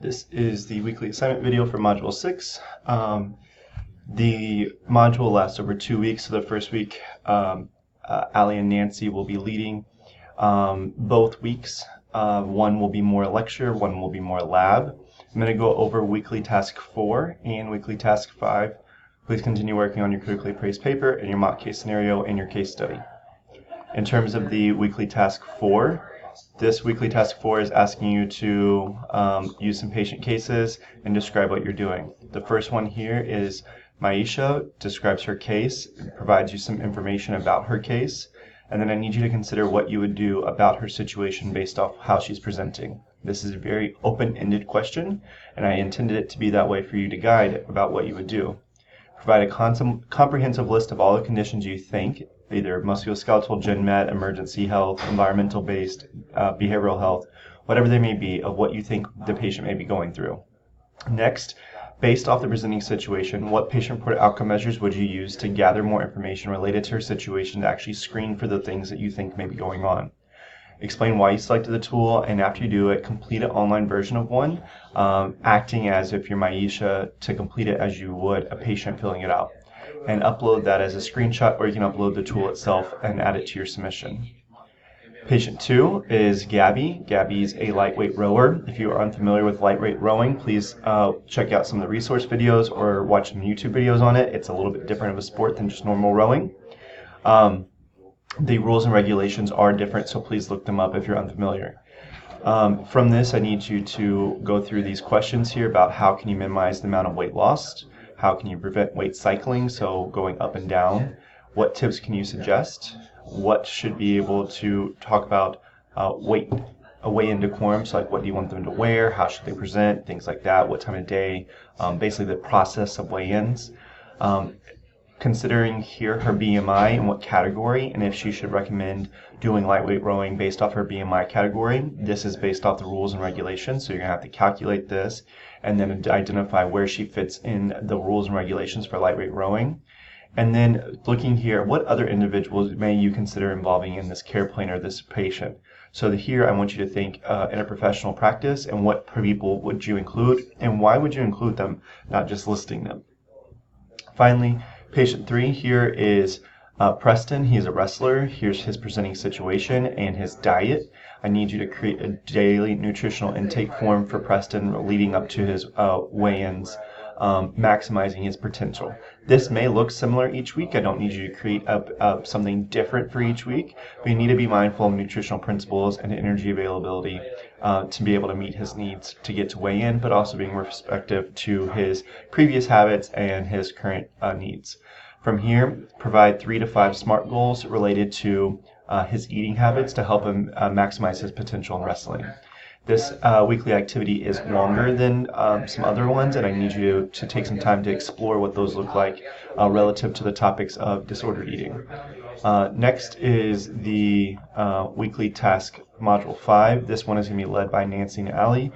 This is the weekly assignment video for Module 6. The module lasts over 2 weeks, so the first week Allie and Nancy will be leading both weeks. One will be more lecture, one will be more lab. I'm going to go over weekly task 4 and weekly task 5. Please continue working on your critically appraised paper and your mock case scenario and your case study. In terms of the weekly task 4, this weekly task 4 is asking you to use some patient cases and describe what you're doing. The first one here is Maisha describes her case, provides you some information about her case, and then I need you to consider what you would do about her situation based off how she's presenting. This is a very open-ended question, and I intended it to be that way for you to guide about what you would do. Provide a comprehensive list of all the conditions you think, either musculoskeletal, gen med, emergency health, environmental-based, behavioral health, whatever they may be, of what you think the patient may be going through. Next, based off the presenting situation, what patient-reported outcome measures would you use to gather more information related to her situation to actually screen for the things that you think may be going on? Explain why you selected the tool, and after you do it, complete an online version of one, acting as if you're Maisha to complete it as you would a patient filling it out. And upload that as a screenshot, or you can upload the tool itself and add it to your submission. Patient 2 is Gabby. Gabby's a lightweight rower. If you are unfamiliar with lightweight rowing, please check out some of the resource videos or watch some YouTube videos on it. It's a little bit different of a sport than just normal rowing. The rules and regulations are different, so please look them up if you're unfamiliar. From this, I need you to go through these questions here about how can you minimize the amount of weight lost, how can you prevent weight cycling, so going up and down, what tips can you suggest, what should be able to talk about a weigh-in decorum, so like what do you want them to wear, how should they present, things like that, what time of day, basically the process of weigh-ins. Considering here her BMI and what category, and if she should recommend doing lightweight rowing based off her BMI category. This is based off the rules and regulations, so you're going to have to calculate this and then identify where she fits in the rules and regulations for lightweight rowing. And then looking here, what other individuals may you consider involving in this care plan or this patient? So here I want you to think interprofessional practice, and what people would you include, and why would you include them, not just listing them. Finally, patient 3 here is Preston. He's a wrestler. Here's his presenting situation and his diet. I need you to create a daily nutritional intake form for Preston leading up to his weigh-ins, maximizing his potential. This may look similar each week. I don't need you to create something different for each week, but you need to be mindful of nutritional principles and energy availability to be able to meet his needs to get to weigh-in, but also being respective to his previous habits and his current needs. From here, provide 3 to 5 SMART goals related to his eating habits to help him maximize his potential in wrestling. This weekly activity is longer than some other ones, and I need you to take some time to explore what those look like relative to the topics of disordered eating. Next is the weekly task module 5. This one is going to be led by Nancy and Allie.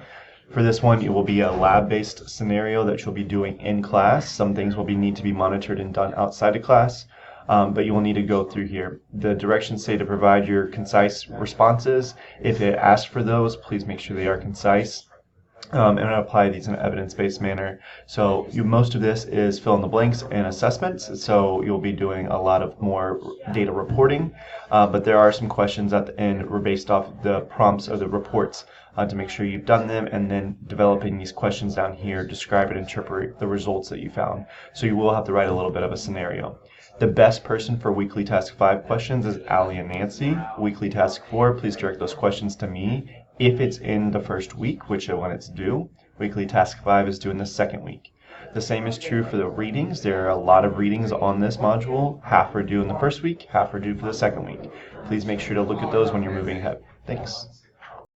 For this one, it will be a lab-based scenario that you'll be doing in class. Some things will need to be monitored and done outside of class, but you will need to go through here. The directions say to provide your concise responses. If it asks for those, please make sure they are concise. And apply these in an evidence-based manner. So most of this is fill in the blanks and assessments, so you'll be doing a lot of more data reporting, but there are some questions at the end based off the prompts or the reports to make sure you've done them, and then developing these questions down here, describe and interpret the results that you found. So you will have to write a little bit of a scenario. The best person for weekly task 5 questions is Allie and Nancy. Weekly task 4, please direct those questions to me if it's in the first week, which when it's due. Weekly task 5 is due in the second week. The same is true for the readings. There are a lot of readings on this module. Half are due in the first week, half are due for the second week. Please make sure to look at those when you're moving ahead. Thanks.